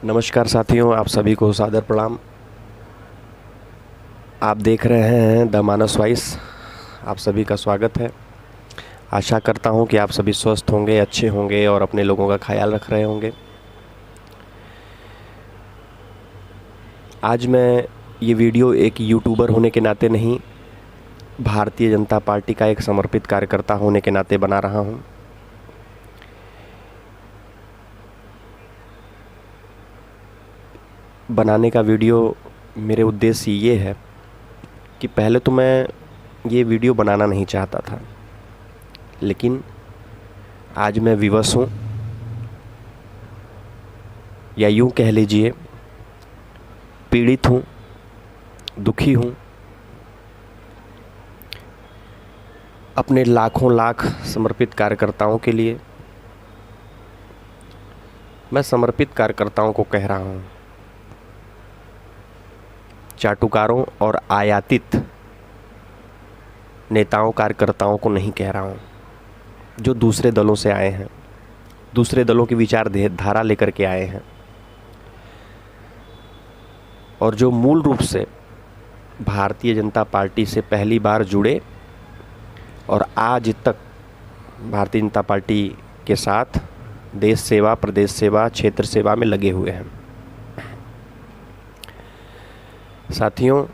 नमस्कार साथियों, आप सभी को सादर प्रणाम। आप देख रहे हैं द मानस वॉइस। आप सभी का स्वागत है। आशा करता हूं कि आप सभी स्वस्थ होंगे, अच्छे होंगे और अपने लोगों का ख्याल रख रहे होंगे। आज मैं ये वीडियो एक यूट्यूबर होने के नाते नहीं, भारतीय जनता पार्टी का एक समर्पित कार्यकर्ता होने के नाते बना रहा हूं। बनाने का वीडियो मेरे उद्देश्य ये है कि पहले तो मैं ये वीडियो बनाना नहीं चाहता था, लेकिन आज मैं विवश हूँ, या यूँ कह लीजिए पीड़ित हूँ, दुखी हूँ। अपने लाखों लाख समर्पित कार्यकर्ताओं के लिए मैं समर्पित कार्यकर्ताओं को कह रहा हूँ, चाटुकारों और आयातित नेताओं कार्यकर्ताओं को नहीं कह रहा हूँ, जो दूसरे दलों से आए हैं, दूसरे दलों की विचारधारा लेकर के आए हैं और जो मूल रूप से भारतीय जनता पार्टी से पहली बार जुड़े और आज तक भारतीय जनता पार्टी के साथ देश सेवा, प्रदेश सेवा, क्षेत्र सेवा में लगे हुए हैं। साथियों,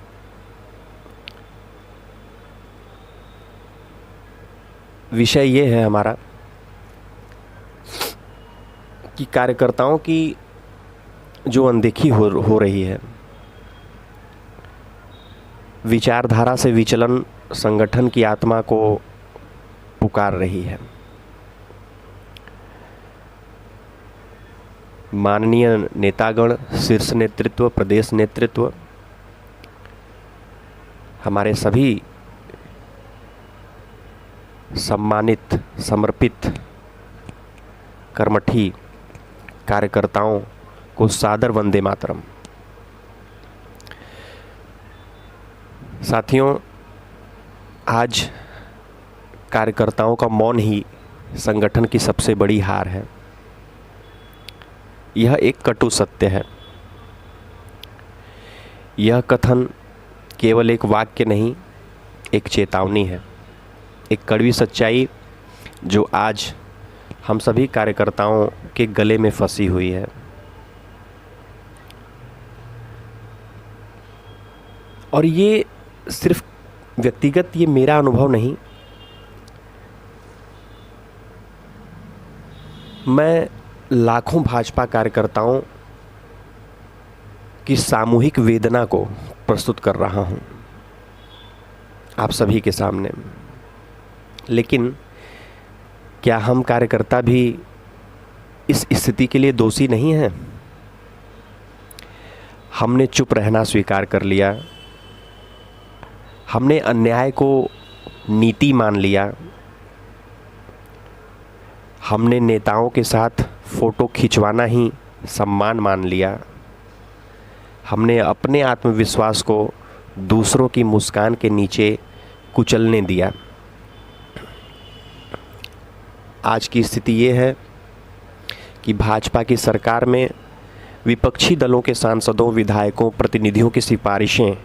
विषय ये है हमारा कि कार्यकर्ताओं की जो अनदेखी हो रही है, विचारधारा से विचलन संगठन की आत्मा को पुकार रही है। माननीय नेतागण, शीर्ष नेतृत्व, प्रदेश नेतृत्व, हमारे सभी सम्मानित, समर्पित, कर्मठी कार्यकर्ताओं को सादर वंदे मातरम। साथियों, आज कार्यकर्ताओं का मौन ही संगठन की सबसे बड़ी हार है। यह एक कटु सत्य है। यह कथन केवल एक वाक्य नहीं, एक चेतावनी है, एक कड़वी सच्चाई जो आज हम सभी कार्यकर्ताओं के गले में फंसी हुई है। और ये सिर्फ व्यक्तिगत, ये मेरा अनुभव नहीं, मैं लाखों भाजपा कार्यकर्ताओं की सामूहिक वेदना को प्रस्तुत कर रहा हूं आप सभी के सामने। लेकिन क्या हम कार्यकर्ता भी इस स्थिति के लिए दोषी नहीं हैं? हमने चुप रहना स्वीकार कर लिया, हमने अन्याय को नीति मान लिया, हमने नेताओं के साथ फोटो खिंचवाना ही सम्मान मान लिया, हमने अपने आत्मविश्वास को दूसरों की मुस्कान के नीचे कुचलने दिया। आज की स्थिति ये है कि भाजपा की सरकार में विपक्षी दलों के सांसदों, विधायकों, प्रतिनिधियों की सिफारिशें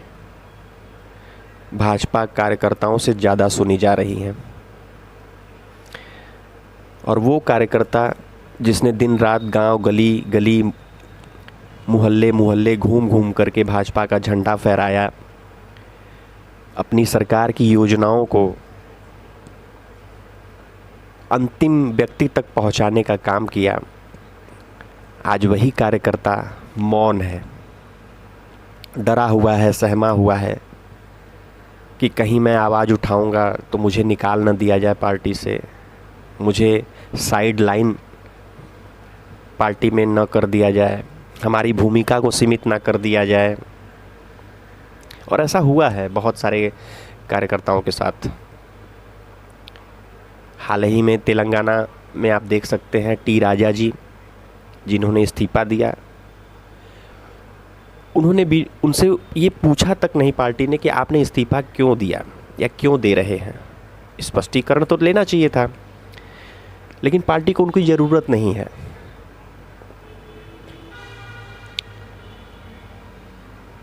भाजपा कार्यकर्ताओं से ज़्यादा सुनी जा रही हैं। और वो कार्यकर्ता जिसने दिन रात गांव, गली गली, मोहल्ले मोहल्ले घूम घूम करके भाजपा का झंडा फहराया, अपनी सरकार की योजनाओं को अंतिम व्यक्ति तक पहुंचाने का काम किया, आज वही कार्यकर्ता मौन है, डरा हुआ है, सहमा हुआ है कि कहीं मैं आवाज़ उठाऊंगा तो मुझे निकाल न दिया जाए पार्टी से, मुझे साइड लाइन पार्टी में न कर दिया जाए, हमारी भूमिका को सीमित ना कर दिया जाए। और ऐसा हुआ है बहुत सारे कार्यकर्ताओं के साथ। हाल ही में तेलंगाना में आप देख सकते हैं टी राजा जी, जिन्होंने इस्तीफा दिया, उन्होंने भी उनसे ये पूछा तक नहीं पार्टी ने कि आपने इस्तीफा क्यों दिया या क्यों दे रहे हैं। स्पष्टीकरण तो लेना चाहिए था, लेकिन पार्टी को उनकी ज़रूरत नहीं है।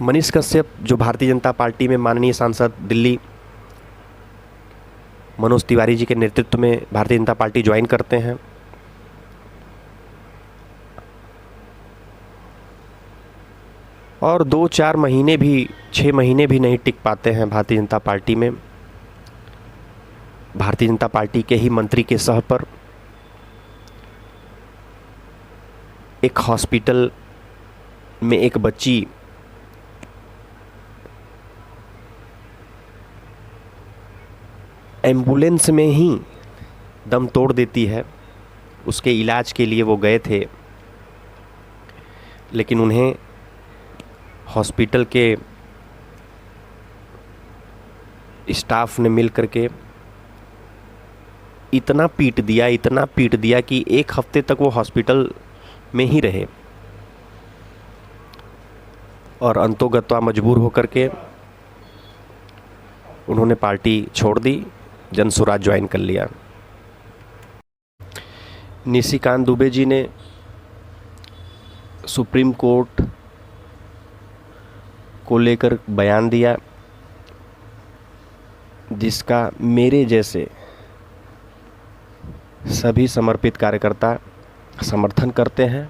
मनीष कश्यप जो भारतीय जनता पार्टी में माननीय सांसद दिल्ली मनोज तिवारी जी के नेतृत्व में भारतीय जनता पार्टी ज्वाइन करते हैं, और 2-4 महीने भी 6 महीने भी नहीं टिक पाते हैं भारतीय जनता पार्टी में। भारतीय जनता पार्टी के ही मंत्री के सह पर एक हॉस्पिटल में एक बच्ची एम्बुलेंस में ही दम तोड़ देती है। उसके इलाज के लिए वो गए थे, लेकिन उन्हें हॉस्पिटल के स्टाफ ने मिल करके इतना पीट दिया कि 1 हफ्ते तक वो हॉस्पिटल में ही रहे, और अंतोगत्वा मजबूर होकर के उन्होंने पार्टी छोड़ दी, जनसुराज ज्वाइन कर लिया। निशिकांत दुबे जी ने सुप्रीम कोर्ट को लेकर बयान दिया, जिसका मेरे जैसे सभी समर्पित कार्यकर्ता समर्थन करते हैं।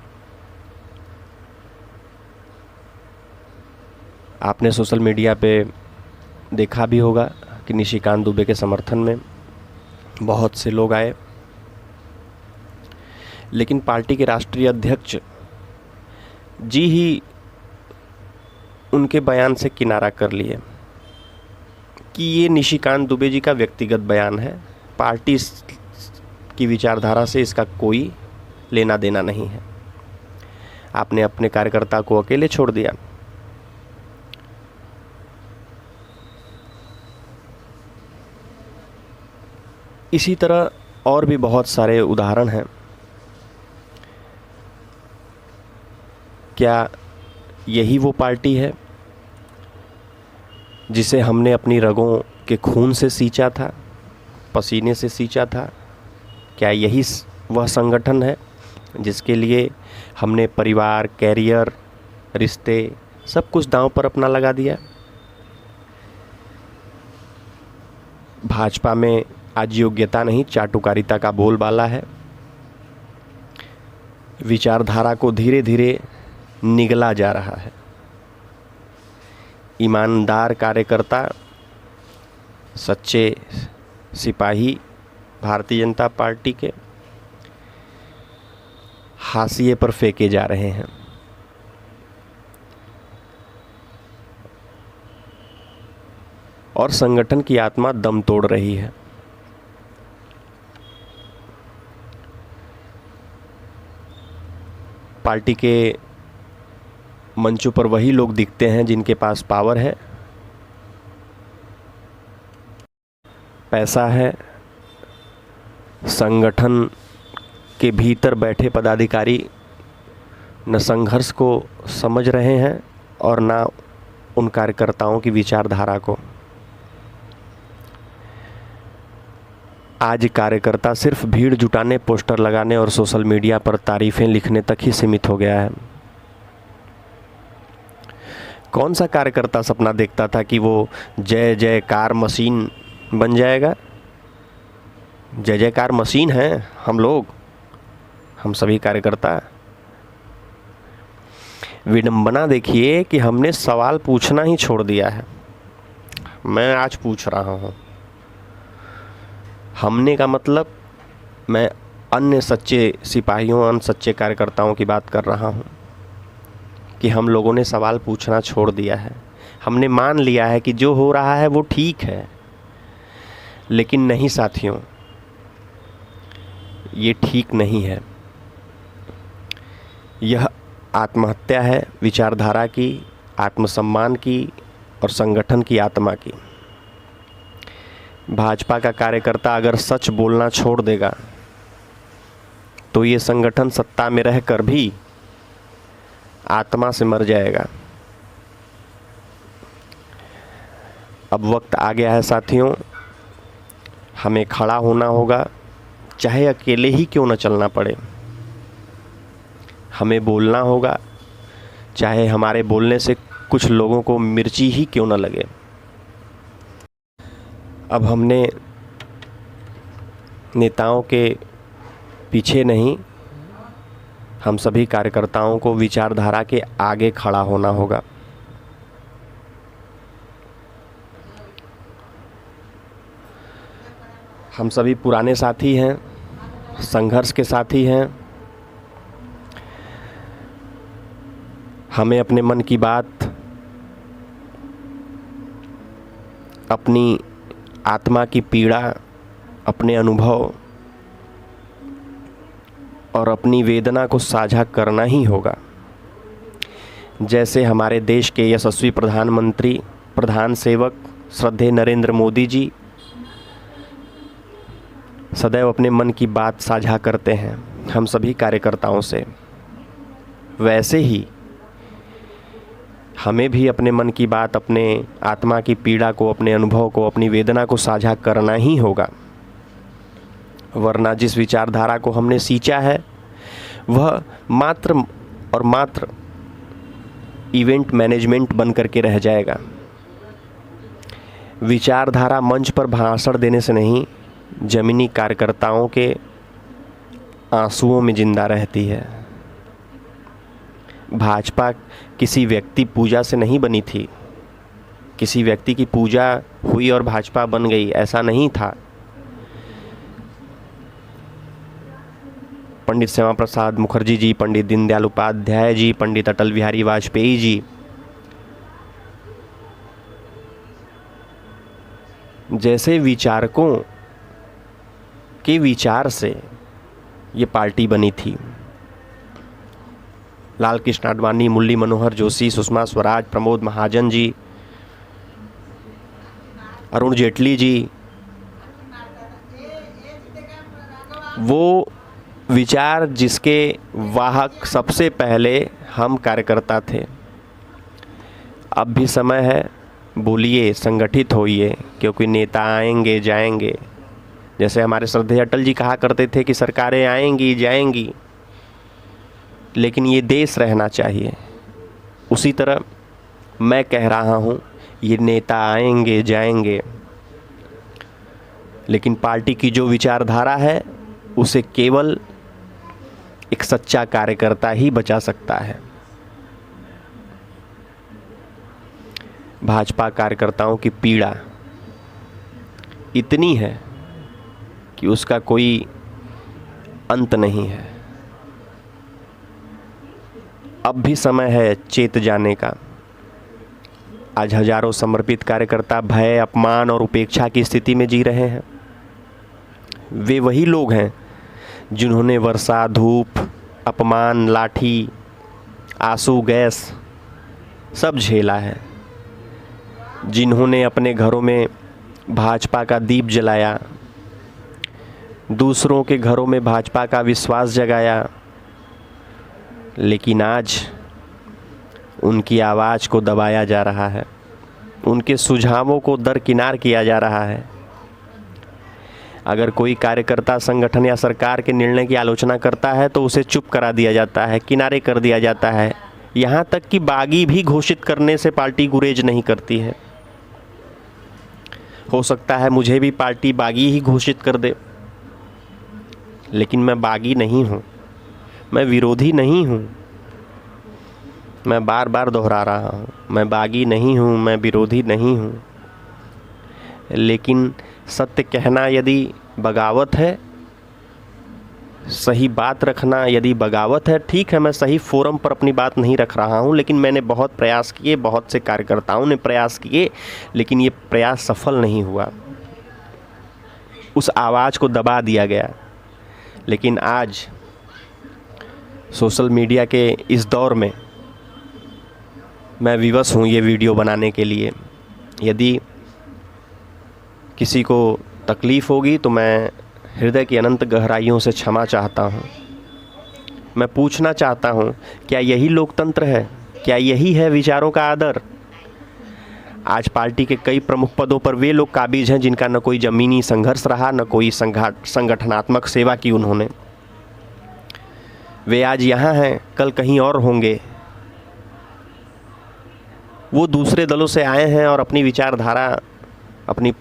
आपने सोशल मीडिया पे देखा भी होगा कि निशिकांत दुबे के समर्थन में बहुत से लोग आए, लेकिन पार्टी के राष्ट्रीय अध्यक्ष जी ही उनके बयान से किनारा कर लिए कि ये निशिकांत दुबे जी का व्यक्तिगत बयान है, पार्टी की विचारधारा से इसका कोई लेना देना नहीं है। आपने अपने कार्यकर्ता को अकेले छोड़ दिया। इसी तरह और भी बहुत सारे उदाहरण हैं। क्या यही वो पार्टी है जिसे हमने अपनी रगों के खून से सींचा था, पसीने से सींचा था? क्या यही वह संगठन है जिसके लिए हमने परिवार, कैरियर, रिश्ते सब कुछ दांव पर अपना लगा दिया? भाजपा में आज योग्यता नहीं, चाटुकारिता का बोलबाला है। विचारधारा को धीरे धीरे निगला जा रहा है। ईमानदार कार्यकर्ता, सच्चे सिपाही भारतीय जनता पार्टी के हाशिए पर फेंके जा रहे हैं। और संगठन की आत्मा दम तोड़ रही है। पार्टी के मंचों पर वही लोग दिखते हैं जिनके पास पावर है, पैसा है। संगठन के भीतर बैठे पदाधिकारी न संघर्ष को समझ रहे हैं और न उन कार्यकर्ताओं की विचारधारा को। आज कार्यकर्ता सिर्फ भीड़ जुटाने, पोस्टर लगाने और सोशल मीडिया पर तारीफें लिखने तक ही सीमित हो गया है। कौन सा कार्यकर्ता सपना देखता था कि वो जय जयकार मशीन बन जाएगा? जय जयकार मशीन है हम लोग, हम सभी कार्यकर्ता। विडंबना देखिए कि हमने सवाल पूछना ही छोड़ दिया है। मैं आज पूछ रहा हूँ, हमने का मतलब मैं अन्य सच्चे सिपाहियों, अन्य सच्चे कार्यकर्ताओं की बात कर रहा हूँ कि हम लोगों ने सवाल पूछना छोड़ दिया है। हमने मान लिया है कि जो हो रहा है वो ठीक है, लेकिन नहीं साथियों, ये ठीक नहीं है। यह आत्महत्या है विचारधारा की, आत्मसम्मान की और संगठन की आत्मा की। भाजपा का कार्यकर्ता अगर सच बोलना छोड़ देगा तो ये संगठन सत्ता में रहकर भी आत्मा से मर जाएगा। अब वक्त आ गया है साथियों, हमें खड़ा होना होगा, चाहे अकेले ही क्यों न चलना पड़े। हमें बोलना होगा, चाहे हमारे बोलने से कुछ लोगों को मिर्ची ही क्यों न लगे। अब हमने नेताओं के पीछे नहीं, हम सभी कार्यकर्ताओं को विचारधारा के आगे खड़ा होना होगा। हम सभी पुराने साथी हैं, संघर्ष के साथी हैं। हमें अपने मन की बात, अपनी आत्मा की पीड़ा, अपने अनुभव और अपनी वेदना को साझा करना ही होगा। जैसे हमारे देश के यशस्वी प्रधानमंत्री, प्रधान सेवक श्रद्धेय नरेंद्र मोदी जी सदैव अपने मन की बात साझा करते हैं हम सभी कार्यकर्ताओं से, वैसे ही हमें भी अपने मन की बात, अपने आत्मा की पीड़ा को, अपने अनुभव को, अपनी वेदना को साझा करना ही होगा। वरना जिस विचारधारा को हमने सींचा है वह मात्र और मात्र इवेंट मैनेजमेंट बन करके रह जाएगा। विचारधारा मंच पर भाषण देने से नहीं, जमीनी कार्यकर्ताओं के आंसुओं में जिंदा रहती है। भाजपा किसी व्यक्ति पूजा से नहीं बनी थी, किसी व्यक्ति की पूजा हुई और भाजपा बन गई, ऐसा नहीं था। पंडित श्यामा प्रसाद मुखर्जी जी, पंडित दीनदयाल उपाध्याय जी, पंडित अटल बिहारी वाजपेयी जी जैसे विचारकों के विचार से ये पार्टी बनी थी। लाल कृष्ण आडवाणी, मुरली मनोहर जोशी, सुषमा स्वराज, प्रमोद महाजन जी, अरुण जेटली जी, वो विचार जिसके वाहक सबसे पहले हम कार्यकर्ता थे। अब भी समय है, बोलिए, संगठित होइए, क्योंकि नेता आएंगे जाएंगे। जैसे हमारे श्रद्धेय अटल जी कहा करते थे कि सरकारें आएंगी जाएंगी, लेकिन ये देश रहना चाहिए। उसी तरह मैं कह रहा हूँ, ये नेता आएंगे जाएंगे, लेकिन पार्टी की जो विचारधारा है उसे केवल एक सच्चा कार्यकर्ता ही बचा सकता है। भाजपा कार्यकर्ताओं की पीड़ा इतनी है कि उसका कोई अंत नहीं है। अब भी समय है चेत जाने का। आज हजारों समर्पित कार्यकर्ता भय, अपमान और उपेक्षा की स्थिति में जी रहे हैं। वे वही लोग हैं जिन्होंने वर्षा, धूप, अपमान, लाठी, आंसू, गैस सब झेला है, जिन्होंने अपने घरों में भाजपा का दीप जलाया, दूसरों के घरों में भाजपा का विश्वास जगाया, लेकिन आज उनकी आवाज़ को दबाया जा रहा है, उनके सुझावों को दरकिनार किया जा रहा है। अगर कोई कार्यकर्ता संगठन या सरकार के निर्णय की आलोचना करता है तो उसे चुप करा दिया जाता है, किनारे कर दिया जाता है। यहाँ तक कि बागी भी घोषित करने से पार्टी गुरेज नहीं करती है। हो सकता है मुझे भी पार्टी बागी ही घोषित कर दे, लेकिन मैं बागी नहीं हूँ, मैं विरोधी नहीं हूँ। मैं बार बार दोहरा रहा हूँ, मैं बागी नहीं हूँ, मैं विरोधी नहीं हूँ। लेकिन सत्य कहना यदि बगावत है, सही बात रखना यदि बगावत है, ठीक है, मैं सही फोरम पर अपनी बात नहीं रख रहा हूँ, लेकिन मैंने बहुत प्रयास किए, बहुत से कार्यकर्ताओं ने प्रयास किए, लेकिन ये प्रयास सफल नहीं हुआ। उस आवाज़ को दबा दिया गया। लेकिन आज सोशल मीडिया के इस दौर में मैं विवश हूँ ये वीडियो बनाने के लिए। यदि किसी को तकलीफ़ होगी तो मैं हृदय की अनंत गहराइयों से क्षमा चाहता हूँ। मैं पूछना चाहता हूँ, क्या यही लोकतंत्र है? क्या यही है विचारों का आदर? आज पार्टी के कई प्रमुख पदों पर वे लोग काबिज हैं जिनका न कोई ज़मीनी संघर्ष रहा, न कोई संगठनात्मक सेवा की उन्होंने। वे आज यहाँ हैं, कल कहीं और होंगे। वो दूसरे दलों से आए हैं और अपनी विचारधारा, अपनी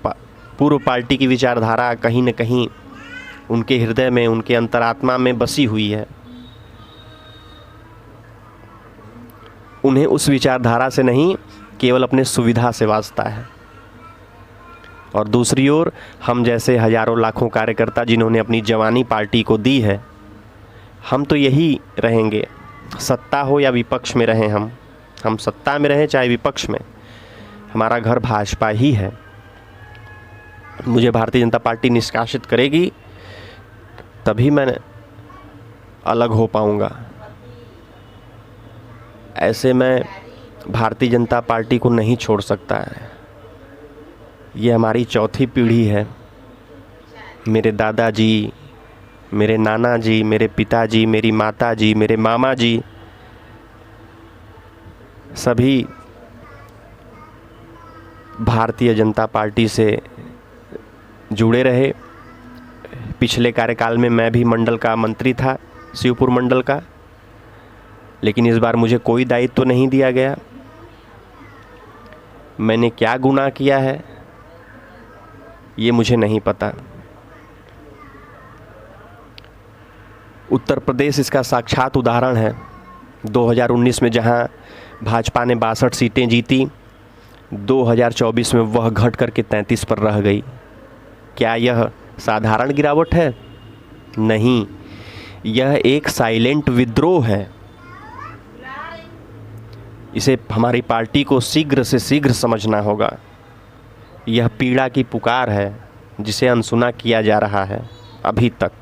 पूर्व पार्टी की विचारधारा कहीं न कहीं उनके हृदय में, उनके अंतरात्मा में बसी हुई है। उन्हें उस विचारधारा से नहीं, केवल अपने सुविधा से वास्ता है। और दूसरी ओर हम जैसे हजारों लाखों कार्यकर्ता जिन्होंने अपनी जवानी पार्टी को दी है, हम तो यही रहेंगे, सत्ता हो या विपक्ष में रहें। हम सत्ता में रहें चाहे विपक्ष में, हमारा घर भाजपा ही है। मुझे भारतीय जनता पार्टी निष्कासित करेगी तभी मैं अलग हो पाऊंगा। ऐसे मैं भारतीय जनता पार्टी को नहीं छोड़ सकता है। ये हमारी चौथी पीढ़ी है। मेरे दादाजी, मेरे नाना जी, मेरे पिताजी, मेरी माता जी, मेरे मामा जी सभी भारतीय जनता पार्टी से जुड़े रहे। पिछले कार्यकाल में मैं भी मंडल का मंत्री था, शिवपुर मंडल का, लेकिन इस बार मुझे कोई दायित्व तो नहीं दिया गया। मैंने क्या गुनाह किया है ये मुझे नहीं पता। उत्तर प्रदेश इसका साक्षात उदाहरण है। 2019 में जहां भाजपा ने 62 सीटें जीती, 2024 में वह घट करके 33 पर रह गई। क्या यह साधारण गिरावट है? नहीं, यह एक साइलेंट विद्रोह है। इसे हमारी पार्टी को शीघ्र से शीघ्र समझना होगा। यह पीड़ा की पुकार है जिसे अनसुना किया जा रहा है अभी तक।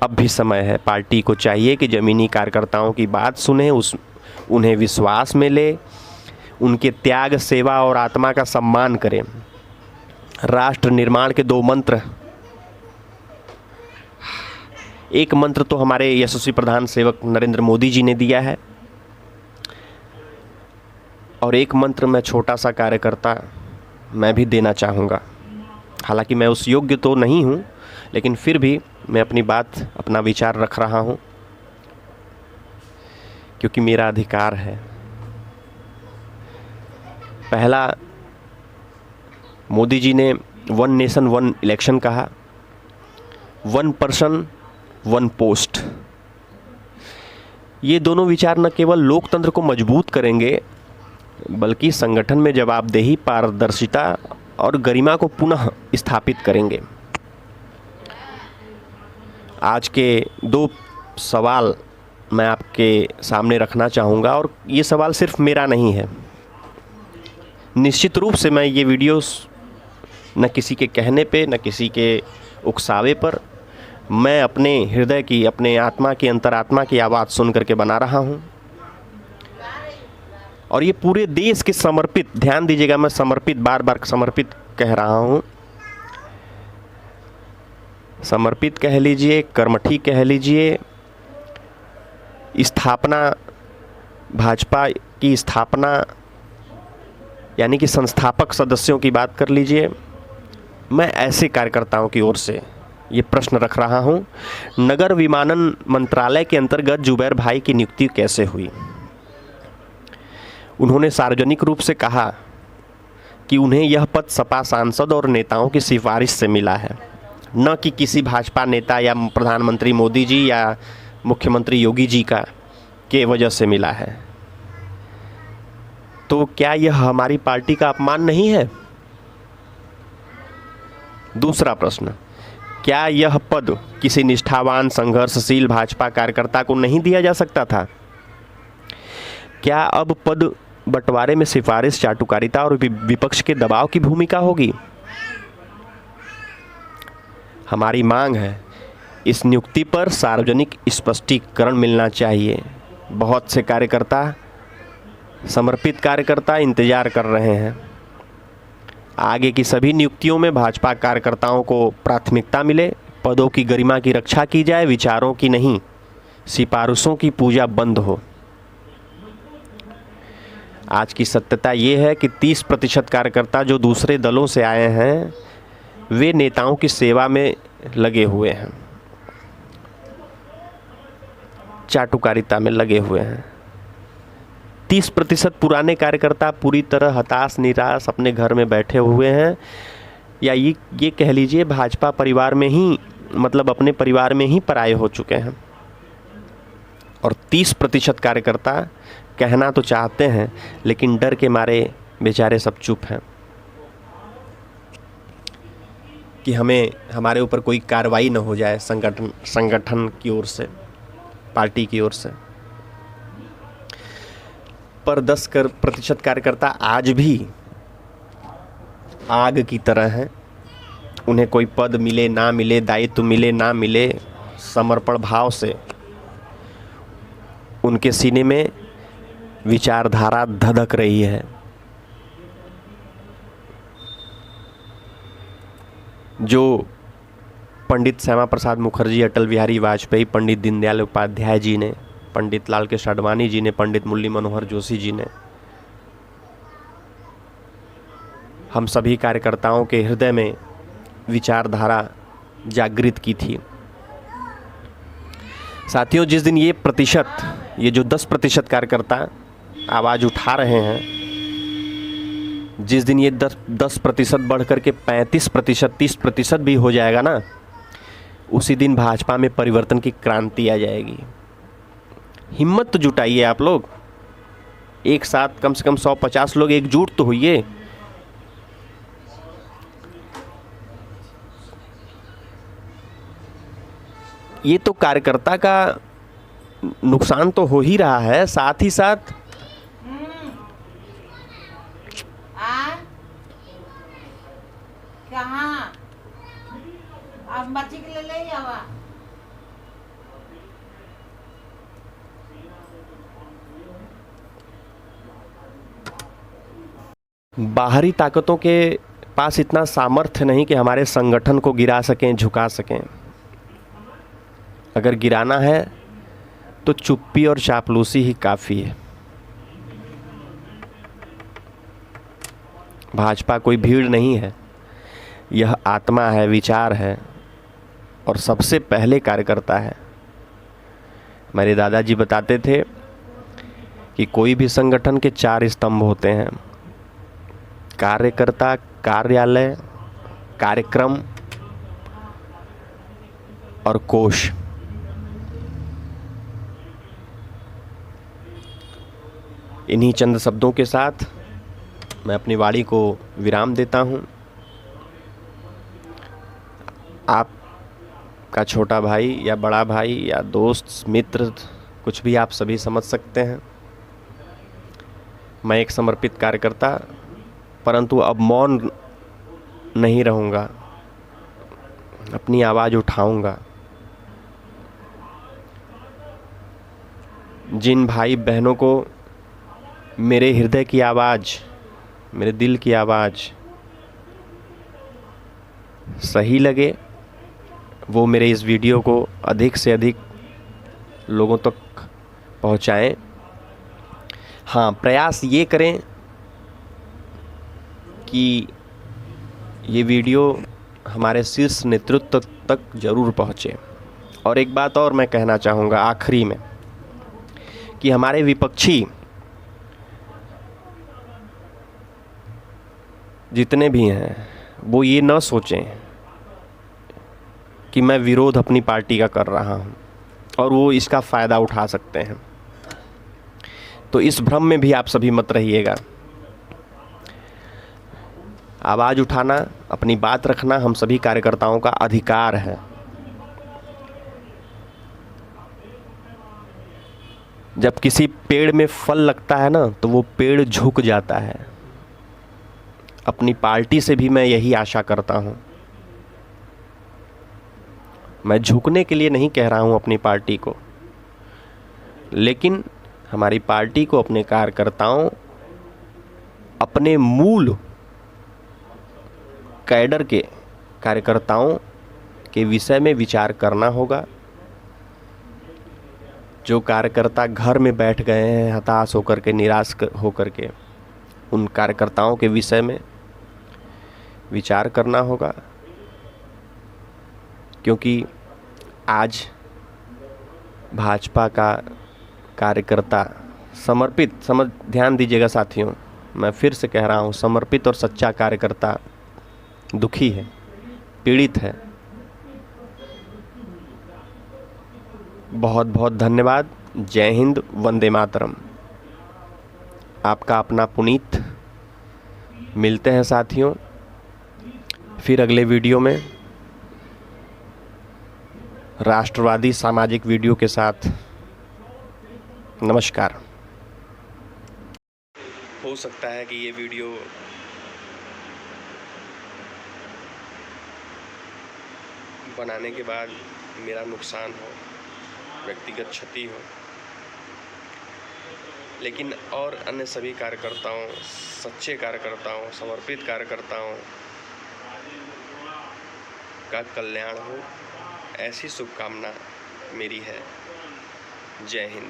अब भी समय है। पार्टी को चाहिए कि ज़मीनी कार्यकर्ताओं की बात सुने, उन्हें विश्वास में ले, उनके त्याग, सेवा और आत्मा का सम्मान करें। राष्ट्र निर्माण के 2 मंत्र, एक मंत्र तो हमारे यशस्वी प्रधान सेवक नरेंद्र मोदी जी ने दिया है, और एक मंत्र मैं छोटा सा कार्यकर्ता मैं भी देना चाहूँगा। हालांकि मैं उस योग्य तो नहीं हूँ, लेकिन फिर भी मैं अपनी बात, अपना विचार रख रहा हूँ, क्योंकि मेरा अधिकार है। पहला, मोदी जी ने 1 नेशन 1 इलेक्शन कहा, 1 पर्सन 1 पोस्ट। ये दोनों विचार न केवल लोकतंत्र को मजबूत करेंगे, बल्कि संगठन में जवाबदेही, पारदर्शिता और गरिमा को पुनः स्थापित करेंगे। आज के 2 सवाल मैं आपके सामने रखना चाहूँगा, और ये सवाल सिर्फ मेरा नहीं है। निश्चित रूप से मैं ये वीडियोस न किसी के कहने पे, न किसी के उकसावे पर, मैं अपने हृदय की, अपने आत्मा की, अंतरात्मा की आवाज़ सुन करके बना रहा हूँ। और ये पूरे देश के समर्पित, ध्यान दीजिएगा, मैं समर्पित, बार बार समर्पित कह रहा हूँ, समर्पित कह लीजिए, कर्मठी कह लीजिए, स्थापना, भाजपा की स्थापना यानी कि संस्थापक सदस्यों की बात कर लीजिए, मैं ऐसे कार्यकर्ताओं की ओर से ये प्रश्न रख रहा हूँ, नगर विमानन मंत्रालय के अंतर्गत जुबैर भाई की नियुक्ति कैसे हुई? उन्होंने सार्वजनिक रूप से कहा कि उन्हें यह पद सपा सांसद और नेताओं की सिफारिश से मिला है, न कि किसी भाजपा नेता या प्रधानमंत्री मोदी जी या मुख्यमंत्री योगी जी के वजह से मिला है। तो क्या यह हमारी पार्टी का अपमान नहीं है? दूसरा प्रश्न, क्या यह पद किसी निष्ठावान, संघर्षशील भाजपा कार्यकर्ता को नहीं दिया जा सकता था? क्या अब पद बंटवारे में सिफारिश, चाटुकारिता और विपक्ष के दबाव की भूमिका होगी? हमारी मांग है, इस नियुक्ति पर सार्वजनिक स्पष्टीकरण मिलना चाहिए। बहुत से कार्यकर्ता, समर्पित कार्यकर्ता इंतजार कर रहे हैं। आगे की सभी नियुक्तियों में भाजपा कार्यकर्ताओं को प्राथमिकता मिले, पदों की गरिमा की रक्षा की जाए, विचारों की नहीं, सिफारिशों की पूजा बंद हो। आज की सत्यता ये है कि 30% कार्यकर्ता जो दूसरे दलों से आए हैं, वे नेताओं की सेवा में लगे हुए हैं, चाटुकारिता में लगे हुए हैं। 30% पुराने कार्यकर्ता पूरी तरह हताश निराश अपने घर में बैठे हुए हैं, या ये कह लीजिए भाजपा परिवार में ही, मतलब अपने परिवार में ही पराये हो चुके हैं। और 30% कार्यकर्ता कहना तो चाहते हैं लेकिन डर के मारे बेचारे सब चुप हैं कि हमारे ऊपर कोई कार्रवाई न हो जाए संगठन की ओर से, पार्टी की ओर से। पर 10% कार्यकर्ता आज भी आग की तरह हैं। उन्हें कोई पद मिले ना मिले, दायित्व मिले ना मिले, समर्पण भाव से उनके सीने में विचारधारा धधक रही है। जो पंडित श्यामा प्रसाद मुखर्जी, अटल बिहारी वाजपेयी, पंडित दीनदयाल उपाध्याय जी ने, पंडित लाल कृष्ण आडवाणी जी ने, पंडित मुरली मनोहर जोशी जी ने हम सभी कार्यकर्ताओं के हृदय में विचारधारा जागृत की थी। साथियों, जिस दिन ये जो 10% कार्यकर्ता आवाज़ उठा रहे हैं, जिस दिन ये 10% बढ़ कर के 35%, 30% भी हो जाएगा ना, उसी दिन भाजपा में परिवर्तन की क्रांति आ जाएगी। हिम्मत तो जुटाइए आप लोग, एक साथ कम से कम 150 लोग एकजुट तो होइए। ये तो कार्यकर्ता का नुकसान तो हो ही रहा है, साथ ही साथ कहाँ अब बच्ची के ले आवा। बाहरी ताकतों के पास इतना सामर्थ्य नहीं कि हमारे संगठन को गिरा सकें, झुका सकें। अगर गिराना है तो चुप्पी और चापलूसी ही काफ़ी है। भाजपा कोई भीड़ नहीं है, यह आत्मा है, विचार है और सबसे पहले कार्यकर्ता है। मेरे दादाजी बताते थे कि कोई भी संगठन के 4 स्तंभ होते हैं: कार्यकर्ता, कार्यालय, कार्यक्रम और कोष। इन्हीं चंद शब्दों के साथ मैं अपनी वाणी को विराम देता हूं। आपका छोटा भाई या बड़ा भाई या दोस्त, मित्र, कुछ भी आप सभी समझ सकते हैं। मैं एक समर्पित कार्यकर्ता, परंतु अब मौन नहीं रहूँगा, अपनी आवाज़ उठाऊंगा। जिन भाई बहनों को मेरे हृदय की आवाज़, मेरे दिल की आवाज़ सही लगे, वो मेरे इस वीडियो को अधिक से अधिक लोगों तक पहुंचाएं। हाँ, प्रयास ये करें कि ये वीडियो हमारे शीर्ष नेतृत्व तक जरूर पहुंचे। और एक बात और मैं कहना चाहूँगा आखिरी में, कि हमारे विपक्षी जितने भी हैं वो ये न सोचें कि मैं विरोध अपनी पार्टी का कर रहा हूं और वो इसका फ़ायदा उठा सकते हैं। तो इस भ्रम में भी आप सभी मत रहिएगा। आवाज़ उठाना, अपनी बात रखना हम सभी कार्यकर्ताओं का अधिकार है। जब किसी पेड़ में फल लगता है ना, तो वो पेड़ झुक जाता है। अपनी पार्टी से भी मैं यही आशा करता हूं। मैं झुकने के लिए नहीं कह रहा हूं अपनी पार्टी को, लेकिन हमारी पार्टी को, अपने कार्यकर्ताओं, अपने मूल कैडर के कार्यकर्ताओं के विषय में विचार करना होगा। जो कार्यकर्ता घर में बैठ गए हैं हताश होकर के, निराश होकर के, उन कार्यकर्ताओं के विषय में विचार करना होगा। क्योंकि आज भाजपा का कार्यकर्ता ध्यान दीजिएगा साथियों, मैं फिर से कह रहा हूँ, समर्पित और सच्चा कार्यकर्ता दुखी है, पीड़ित है। बहुत बहुत धन्यवाद। जय हिंद, वंदे मातरम। आपका अपना पुनीत। मिलते हैं साथियों फिर अगले वीडियो में राष्ट्रवादी सामाजिक वीडियो के साथ। नमस्कार। हो सकता है कि ये वीडियो बनाने के बाद मेरा नुकसान हो, व्यक्तिगत क्षति हो, लेकिन और अन्य सभी कार्यकर्ताओं, सच्चे कार्यकर्ताओं, समर्पित कार्यकर्ताओं का कल्याण हो, ऐसी शुभकामना मेरी है। जय हिंद।